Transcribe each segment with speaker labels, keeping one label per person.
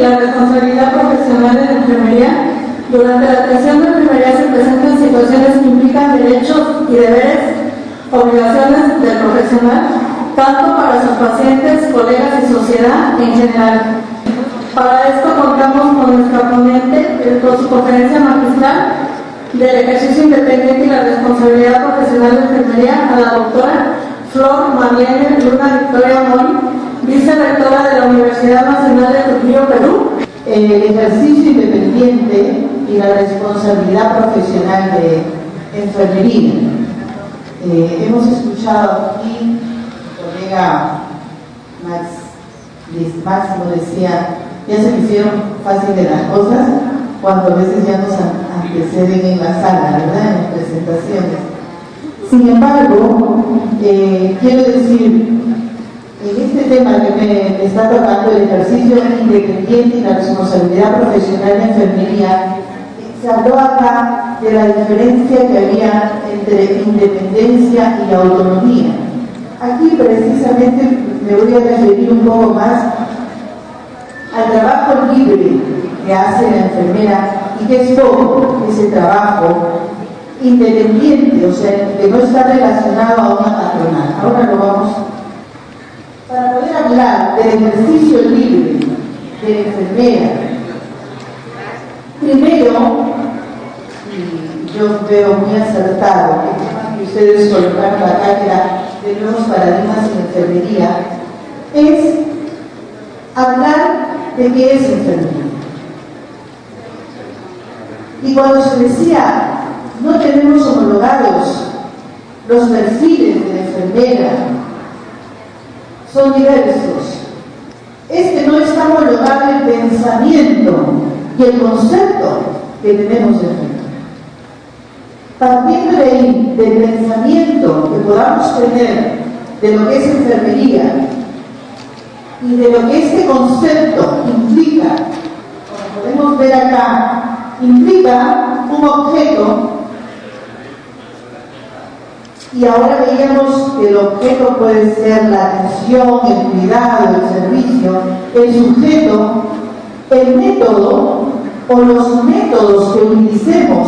Speaker 1: La responsabilidad profesional de la enfermería. Durante la atención de enfermería se presentan situaciones que implican derechos y deberes, obligaciones del profesional, tanto para sus pacientes, colegas y sociedad en general. Para esto contamos con nuestra ponente, con su conferencia magistral del ejercicio independiente y la responsabilidad profesional de enfermería, a la doctora Flor Marlene Luna Victoria Mori, vicerrectora de la Universidad Nacional de Trujillo, Perú.
Speaker 2: El ejercicio independiente y la responsabilidad profesional de enfermería. Hemos escuchado aquí, el colega Máximo decía, ya se me hicieron fácil de las cosas cuando a veces ya nos anteceden en la sala, ¿verdad? En las presentaciones. Sin embargo, quiero decir, en este tema que me está tocando, el ejercicio independiente y la responsabilidad profesional de enfermería, se habló acá de la diferencia que había entre independencia y autonomía. Aquí precisamente me voy a referir un poco más al trabajo libre que hace la enfermera y que es poco ese trabajo independiente, o sea, que no está relacionado a una patronal. Ahora lo vamos. Para poder hablar del ejercicio libre de la enfermera, primero, y yo veo muy acertado que ustedes colocaron la cátedra de nuevos paradigmas en enfermería, es hablar de qué es enfermería. Y cuando se decía, no tenemos homologados los perfiles de la enfermera, son diversos. No está homologado el pensamiento y el concepto que tenemos de enfermera. Partiendo de ahí, del pensamiento que podamos tener de lo que es enfermería y de lo que este concepto implica, como podemos ver acá, implica un objeto. Y ahora veíamos que el objeto puede ser la atención, el cuidado, el servicio, el sujeto, el método o los métodos que utilicemos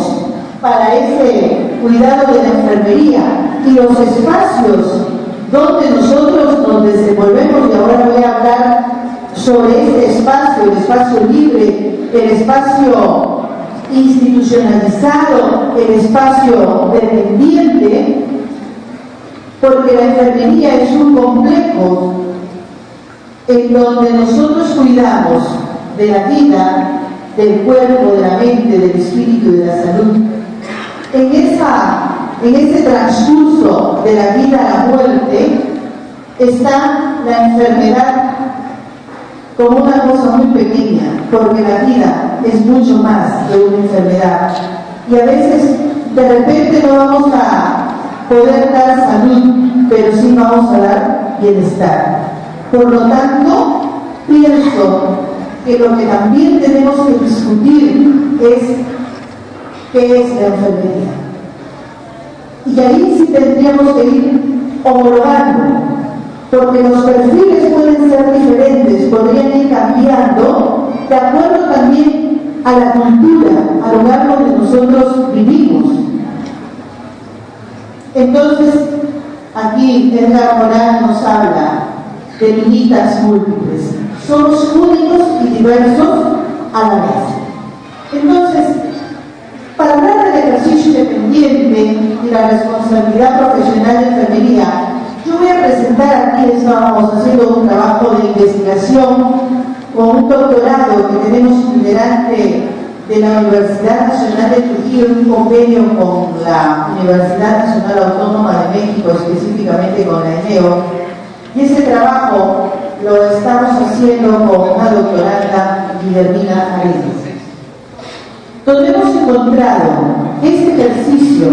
Speaker 2: para ese cuidado de la enfermería y los espacios donde nosotros nos desenvolvemos. Y ahora voy a hablar sobre este espacio, el espacio libre, el espacio institucionalizado, el espacio dependiente, porque la enfermería es un complejo en donde nosotros cuidamos de la vida, del cuerpo, de la mente, del espíritu y de la salud. En ese transcurso de la vida a la muerte está la enfermedad como una cosa muy pequeña, porque la vida es mucho más que una enfermedad. Y a veces de repente no vamos a poder dar salud, pero sí vamos a dar bienestar. Por lo tanto, pienso que lo que también tenemos que discutir es qué es la enfermería. Y ahí sí tendríamos que ir homologando, porque los perfiles pueden ser diferentes, podrían ir cambiando de acuerdo también a la cultura, al lugar donde nosotros vivimos. Entonces, aquí Edgar Morán nos habla de niñitas múltiples. Somos únicos y diversos a la vez. Entonces, para hablar del ejercicio independiente y la responsabilidad profesional de enfermería, yo voy a presentar aquí, estábamos haciendo un trabajo de investigación con un doctorado que tenemos itinerante de la Universidad Nacional de Trujillo, en un convenio con la Universidad Nacional Autónoma de México, específicamente con la ENEO, y ese trabajo lo estamos haciendo con una doctoranda, Guillermina Arenas, donde hemos encontrado que este ejercicio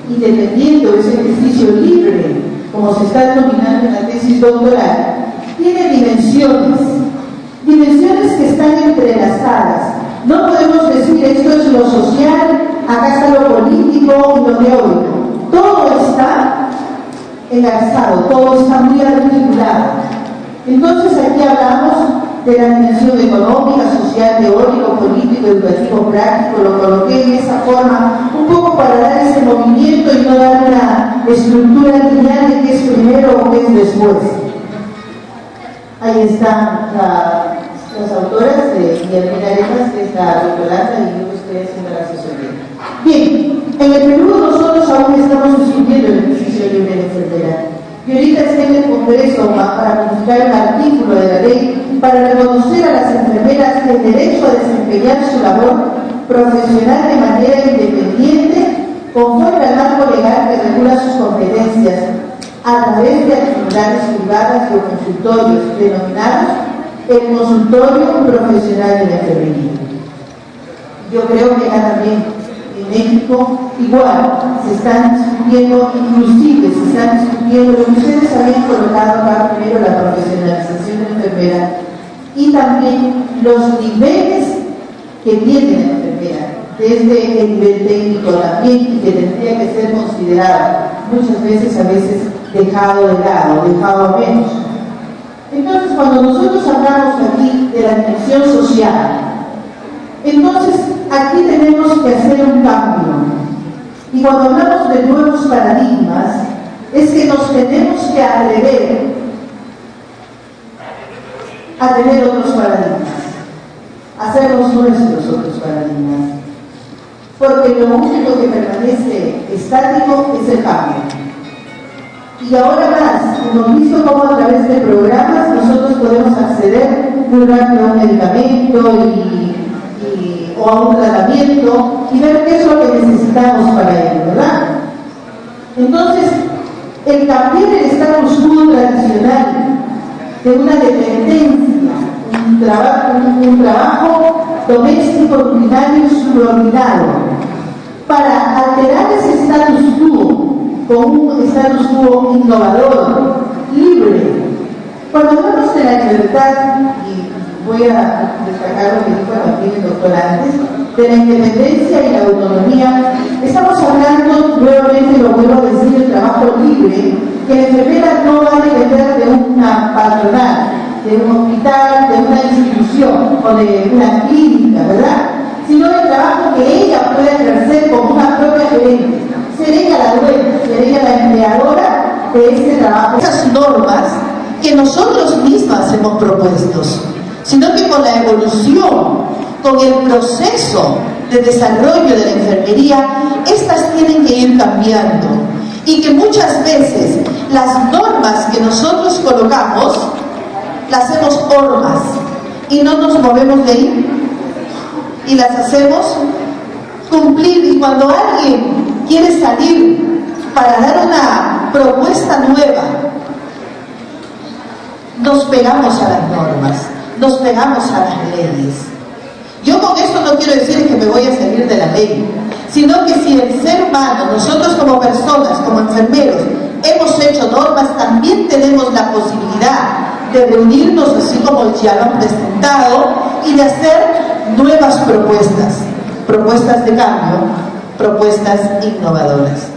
Speaker 2: independiente, ese ejercicio libre, como se está denominando en la tesis doctoral, tiene dimensiones que están entrelazadas. No podemos decir esto es lo social, acá está lo político y lo teórico. engarzado, todo está muy articulado. Entonces aquí hablamos de la dimensión económica, social, teórico, político, educativo, práctico, lo coloqué en esa forma, un poco para dar ese movimiento y no dar una estructura lineal de qué es primero o qué es después. Ahí están las autoras de Guillermina Arenas, que es la doctoranda, y yo estoy haciendo la asesoría. Bien, en el Perú nosotros aún estamos discutiendo el ejercicio libre de enfermera. Y ahorita está en el Congreso para modificar un artículo de la ley para reconocer a las enfermeras el derecho a desempeñar su labor profesional de manera independiente conforme al marco legal que regula sus competencias a través de actividades privadas o consultorios denominados el consultorio profesional de la enfermería. Yo creo que acá también en México igual se están discutiendo, inclusive se están discutiendo lo que ustedes habían colocado acá primero, la profesionalización de la enfermera y también los niveles que tiene la enfermera, desde el nivel técnico también, y que tendría que ser considerado muchas veces, a veces dejado de lado, dejado a menos. Entonces, cuando nosotros hablamos aquí de la dimensión social, entonces aquí tenemos que hacer un cambio. Y cuando hablamos de nuevos paradigmas, es que nos tenemos que atrever a tener otros paradigmas, a hacernos nuestros otros paradigmas. Porque lo único que permanece estático es el cambio. Y ahora más, hemos visto cómo a través de programas nosotros podemos acceder muy rápido a un medicamento o a un tratamiento y ver qué es lo que necesitamos para ello, ¿verdad? Entonces, el cambiar el status quo tradicional de una dependencia, un trabajo doméstico, rutinario y subordinado, para alterar ese status quo con un status quo innovador, libre. Cuando hablamos de la libertad, y voy a destacar lo que dijo aquí el doctor antes, de la independencia y la autonomía, estamos hablando, nuevamente lo vuelvo a decir, del trabajo libre, que la enfermera no va a depender de una patronal, de un hospital, de una institución o de una clínica, ¿verdad? Sino del trabajo que ella puede ejercer como una propia gerente. Ser ella la dueña, ser ella la empleadora de este trabajo. Esas normas que nosotros mismas hemos propuesto, sino que con la evolución, con el proceso de desarrollo de la enfermería, estas tienen que ir cambiando. Y que muchas veces las normas que nosotros colocamos, las hacemos hormas y no nos movemos de ahí y las hacemos cumplir. Y cuando alguien quiere salir para dar una propuesta nueva, nos pegamos a las normas, nos pegamos a las leyes. Yo con esto no quiero decir que me voy a salir de la ley, sino que si el ser humano, nosotros como personas, como enfermeros, hemos hecho normas, también tenemos la posibilidad de reunirnos, así como ya lo han presentado, y de hacer nuevas propuestas de cambio, propuestas innovadoras.